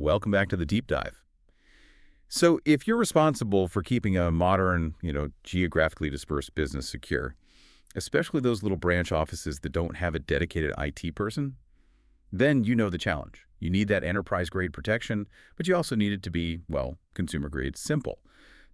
welcome back to the deep dive. So if you're responsible for keeping a modern, geographically dispersed business secure, especially those little branch offices that don't have a dedicated IT person, then you know the challenge. You need that enterprise-grade protection, but you also need it to be, well, consumer-grade simple.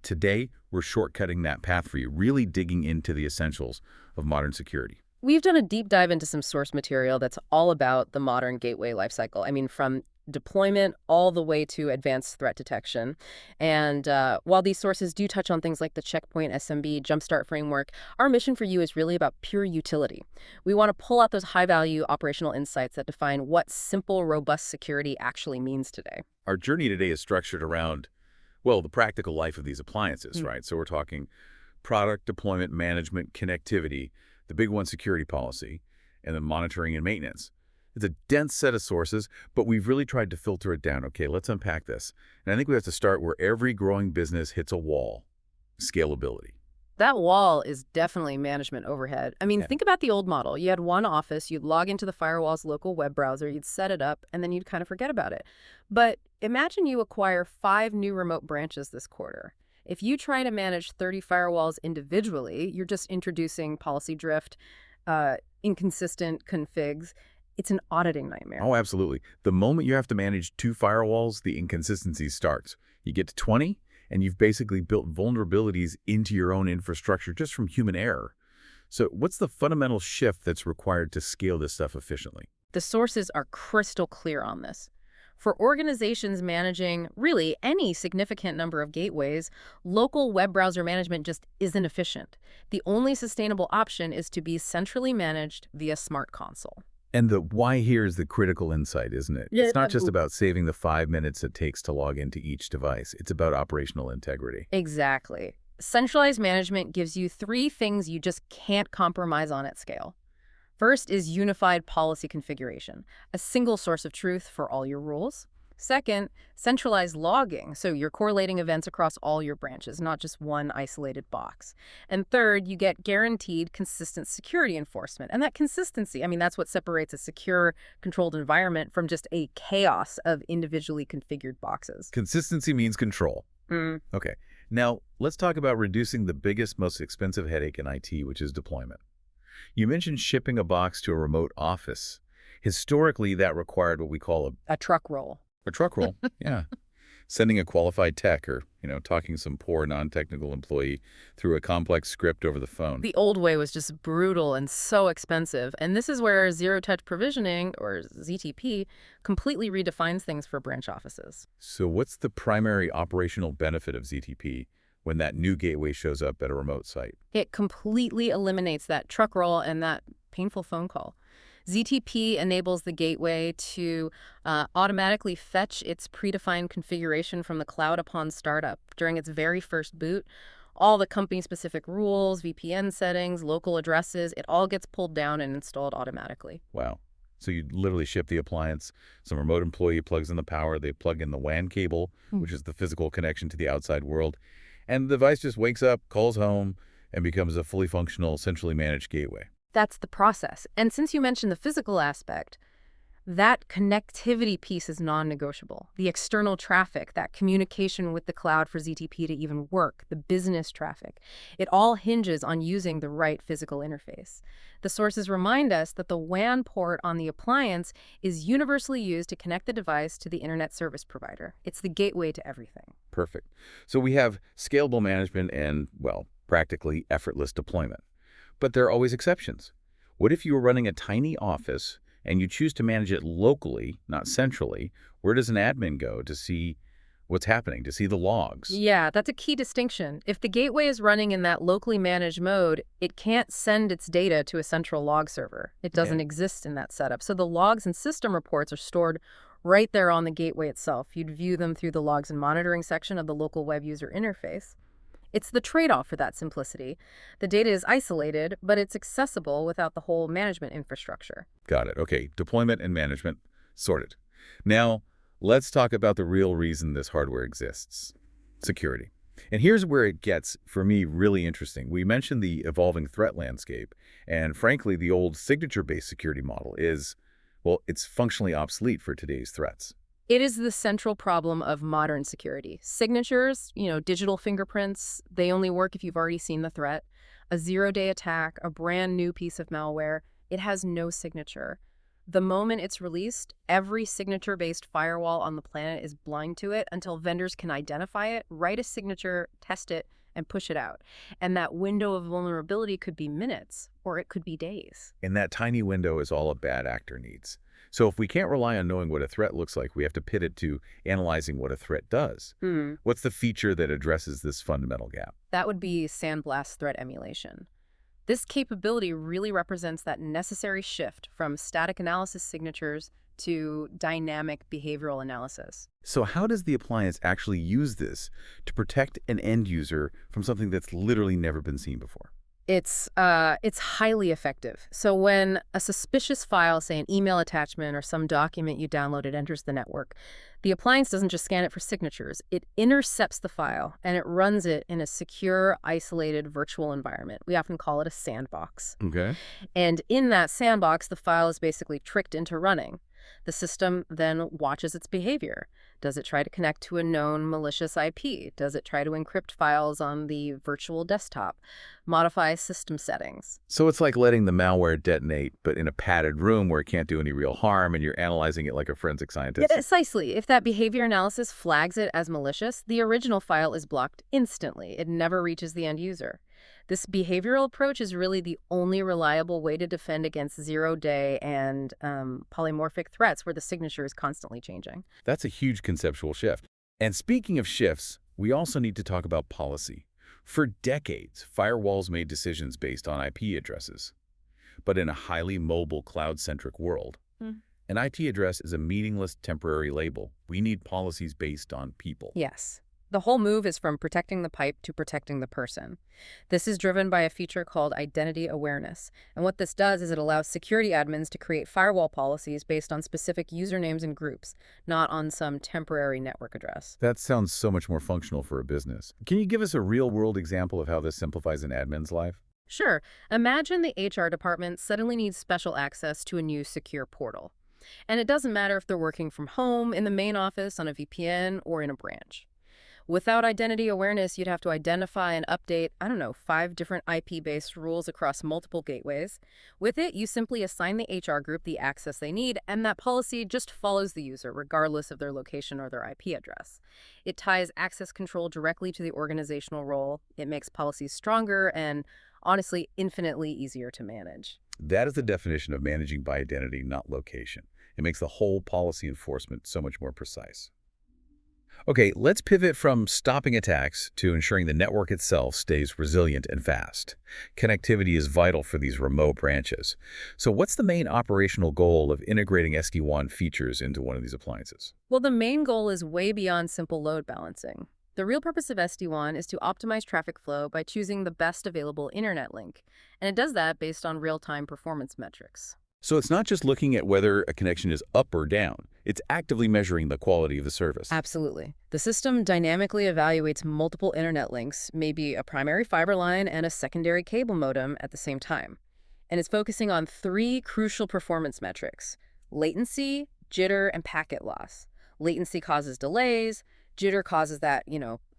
Today, we're shortcutting that path for you, really digging into the essentials of modern security. We've done a deep dive into some source material that's all about the modern gateway lifecycle. I mean, from deployment all the way to advanced threat detection. And while these sources do touch on things like the Checkpoint SMB Jumpstart framework, our mission for you is really about pure utility. We want to pull out those high-value operational insights that define what simple, robust security actually means today. Our journey today is structured around, well, the practical life of these appliances, right? So we're talking product deployment management, connectivity, the big one, security policy, and then monitoring and maintenance. It's a dense set of sources, but we've really tried to filter it down. Okay, let's unpack this. And I think we have to start where every growing business hits a wall: scalability. That wall is definitely management overhead. I mean, Yeah. think about the old model. You had one office, you'd log into the firewall's local web browser, you'd set it up, and then you'd kind of forget about it. But imagine you acquire 5 new remote branches this quarter. If you try to manage 30 firewalls individually, you're just introducing policy drift, inconsistent configs. It's an auditing nightmare. Oh, absolutely. The moment you have to manage 2 firewalls, the inconsistency starts. You get to 20, and you've basically built vulnerabilities into your own infrastructure just from human error. So what's the fundamental shift that's required to scale this stuff efficiently? The sources are crystal clear on this. For organizations managing really any significant number of gateways, local web browser management just isn't efficient. The only sustainable option is to be centrally managed via Smart Console. And the why here is the critical insight, isn't it? Yeah, It's not just about saving the 5 minutes it takes to log into each device. It's about operational integrity. Exactly. Centralized management gives you 3 things you just can't compromise on at scale. First is unified policy configuration, a single source of truth for all your rules. Second, centralized logging, so you're correlating events across all your branches, not just one isolated box. And third, you get guaranteed consistent security enforcement. And that consistency, I mean, that's what separates a secure, controlled environment from just a chaos of individually configured boxes. Consistency means control. Okay. Now, let's talk about reducing the biggest, most expensive headache in IT, which is deployment. You mentioned shipping a box to a remote office. Historically, that required what we call A truck roll. a truck roll. Yeah. Sending a qualified tech or, talking some poor non-technical employee through a complex script over the phone. The old way was just brutal and so expensive. And this is where zero-touch provisioning, or ZTP, completely redefines things for branch offices. So what's the primary operational benefit of ZTP when that new gateway shows up at a remote site? It completely eliminates that truck roll and that painful phone call. ZTP enables the gateway to automatically fetch its predefined configuration from the cloud upon startup during its very first boot. All the company-specific rules, VPN settings, local addresses, it all gets pulled down and installed automatically. Wow. So you literally ship the appliance, some remote employee plugs in the power, they plug in the WAN cable, which is the physical connection to the outside world, and the device just wakes up, calls home, and becomes a fully functional, centrally managed gateway. That's the process. And since you mentioned the physical aspect, that connectivity piece is non-negotiable. The external traffic, that communication with the cloud for ZTP to even work, the business traffic, it all hinges on using the right physical interface. The sources remind us that the WAN port on the appliance is universally used to connect the device to the internet service provider. It's the gateway to everything. Perfect. So we have scalable management and, well, practically effortless deployment. But there are always exceptions. What if you were running a tiny office and you choose to manage it locally, not centrally? Where does an admin go to see what's happening, to see the logs? Yeah, that's a key distinction. If the gateway is running in that locally managed mode, it can't send its data to a central log server. It doesn't exist in that setup. So the logs and system reports are stored right there on the gateway itself. You'd view them through the logs and monitoring section of the local web user interface. It's the trade-off for that simplicity. The data is isolated, but it's accessible without the whole management infrastructure. Got it. Okay, deployment and management sorted. Now, let's talk about the real reason this hardware exists: security. And here's where it gets, for me, really interesting. We mentioned the evolving threat landscape, and frankly, the old signature-based security model is, well, it's functionally obsolete for today's threats. It is the central problem of modern security. Signatures, digital fingerprints, they only work if you've already seen the threat. A zero-day attack, a brand new piece of malware, it has no signature. The moment it's released, every signature-based firewall on the planet is blind to it until vendors can identify it, write a signature, test it, and push it out. And that window of vulnerability could be minutes, or it could be days. And that tiny window is all a bad actor needs. So if we can't rely on knowing what a threat looks like, we have to pivot to analyzing what a threat does. What's the feature that addresses this fundamental gap? That would be sandblast threat emulation. This capability really represents that necessary shift from static analysis signatures to dynamic behavioral analysis. So how does the appliance actually use this to protect an end user from something that's literally never been seen before? It's highly effective. So when a suspicious file, say an email attachment or some document you downloaded enters the network, the appliance doesn't just scan it for signatures. It intercepts the file and it runs it in a secure, isolated virtual environment. We often call it a sandbox. Okay. And in that sandbox, the file is basically tricked into running. The system then watches its behavior. Does it try to connect to a known malicious IP? Does it try to encrypt files on the virtual desktop? Modify system settings? So it's like letting the malware detonate, but in a padded room where it can't do any real harm, and you're analyzing it like a forensic scientist. Yeah, precisely. If that behavior analysis flags it as malicious, the original file is blocked instantly. It never reaches the end user. This behavioral approach is really the only reliable way to defend against zero-day and polymorphic threats where the signature is constantly changing. That's a huge conceptual shift. And speaking of shifts, we also need to talk about policy. For decades, firewalls made decisions based on IP addresses. But in a highly mobile, cloud-centric world, an IP address is a meaningless temporary label. We need policies based on people. Yes. The whole move is from protecting the pipe to protecting the person. This is driven by a feature called identity awareness. And what this does is it allows security admins to create firewall policies based on specific usernames and groups, not on some temporary network address. That sounds so much more functional for a business. Can you give us a real-world example of how this simplifies an admin's life? Sure. Imagine the HR department suddenly needs special access to a new secure portal. And it doesn't matter if they're working from home, in the main office, on a VPN, or in a branch. Without identity awareness, you'd have to identify and update, 5 different IP-based rules across multiple gateways. With it, you simply assign the HR group the access they need, and that policy just follows the user, regardless of their location or their IP address. It ties access control directly to the organizational role. It makes policies stronger and, honestly, infinitely easier to manage. That is the definition of managing by identity, not location. It makes the whole policy enforcement so much more precise. Okay, let's pivot from stopping attacks to ensuring the network itself stays resilient and fast. Connectivity is vital for these remote branches. So what's the main operational goal of integrating SD-WAN features into one of these appliances? Well, the main goal is way beyond simple load balancing. The real purpose of SD-WAN is to optimize traffic flow by choosing the best available internet link. And it does that based on real-time performance metrics. So it's not just looking at whether a connection is up or down. It's actively measuring the quality of the service. Absolutely. The system dynamically evaluates multiple internet links, maybe a primary fiber line and a secondary cable modem at the same time. And it's focusing on 3 crucial performance metrics: latency, jitter, and packet loss. Latency causes delays, jitter causes that,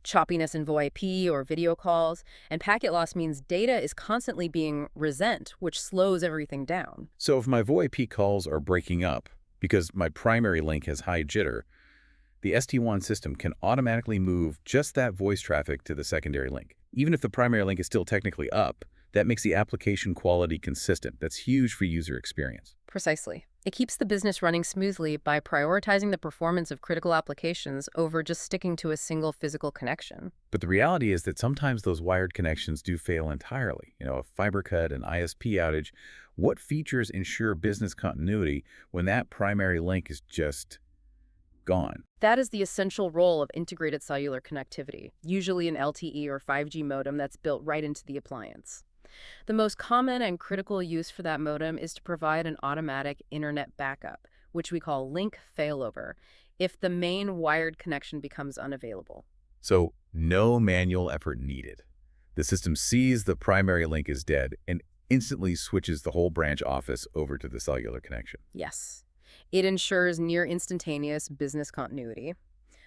choppiness in VoIP or video calls, and packet loss means data is constantly being resent, which slows everything down. So if my VoIP calls are breaking up because my primary link has high jitter, the SD-WAN system can automatically move just that voice traffic to the secondary link. Even if the primary link is still technically up, that makes the application quality consistent. That's huge for user experience. Precisely. It keeps the business running smoothly by prioritizing the performance of critical applications over just sticking to a single physical connection. But the reality is that sometimes those wired connections do fail entirely. A fiber cut, an ISP outage. What features ensure business continuity when that primary link is just gone? That is the essential role of integrated cellular connectivity, usually an LTE or 5G modem that's built right into the appliance. The most common and critical use for that modem is to provide an automatic internet backup, which we call link failover, if the main wired connection becomes unavailable. So no manual effort needed. The system sees the primary link is dead and instantly switches the whole branch office over to the cellular connection. Yes. It ensures near instantaneous business continuity.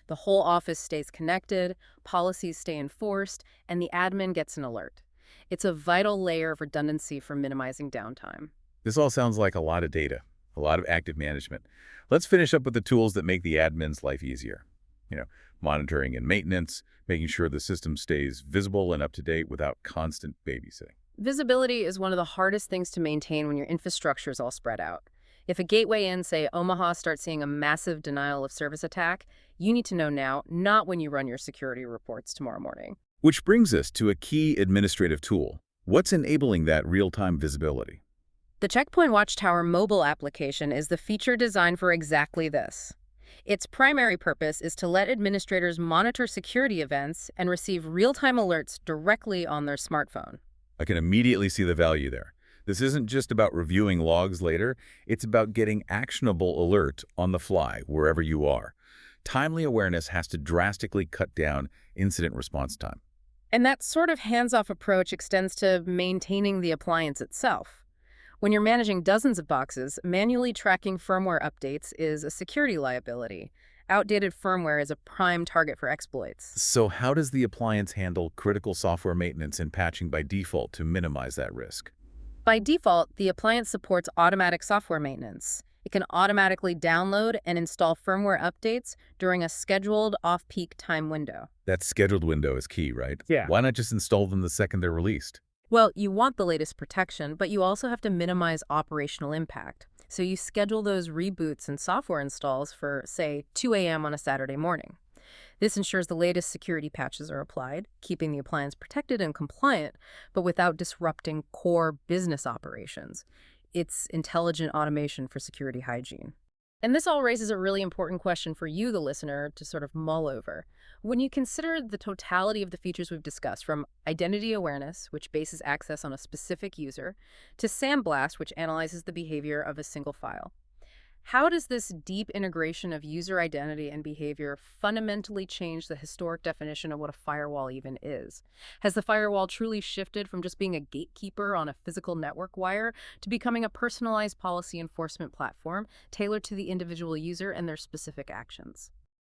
The whole office stays connected, policies stay enforced, and the admin gets an alert. It's a vital layer of redundancy for minimizing downtime. This all sounds like a lot of data, a lot of active management. Let's finish up with the tools that make the admin's life easier. You know, monitoring and maintenance, making sure the system stays visible and up to date without constant babysitting. Visibility is one of the hardest things to maintain when your infrastructure is all spread out. If a gateway in, say, Omaha, starts seeing a massive denial of service attack, you need to know now, not when you run your security reports tomorrow morning. Which brings us to a key administrative tool. What's enabling that real-time visibility? The Checkpoint Watchtower mobile application is the feature designed for exactly this. Its primary purpose is to let administrators monitor security events and receive real-time alerts directly on their smartphone. I can immediately see the value there. This isn't just about reviewing logs later, it's about getting actionable alert on the fly, wherever you are. Timely awareness has to drastically cut down incident response time. And that sort of hands-off approach extends to maintaining the appliance itself. When you're managing dozens of boxes, manually tracking firmware updates is a security liability. Outdated firmware is a prime target for exploits. So how does the appliance handle critical software maintenance and patching by default to minimize that risk? By default, the appliance supports automatic software maintenance. It can automatically download and install firmware updates during a scheduled off-peak time window. That scheduled window is key, right? Yeah. Why not just install them the second they're released? Well, you want the latest protection, but you also have to minimize operational impact. So you schedule those reboots and software installs for, say, 2 a.m. on a Saturday morning. This ensures the latest security patches are applied, keeping the appliance protected and compliant, but without disrupting core business operations. It's intelligent automation for security hygiene. And this all raises a really important question for you, the listener, to sort of mull over. When you consider the totality of the features we've discussed, from identity awareness, which bases access on a specific user, to Sandblast, which analyzes the behavior of a single file, how does this deep integration of user identity and behavior fundamentally change the historic definition of what a firewall even is? Has the firewall truly shifted from just being a gatekeeper on a physical network wire to becoming a personalized policy enforcement platform tailored to the individual user and their specific actions?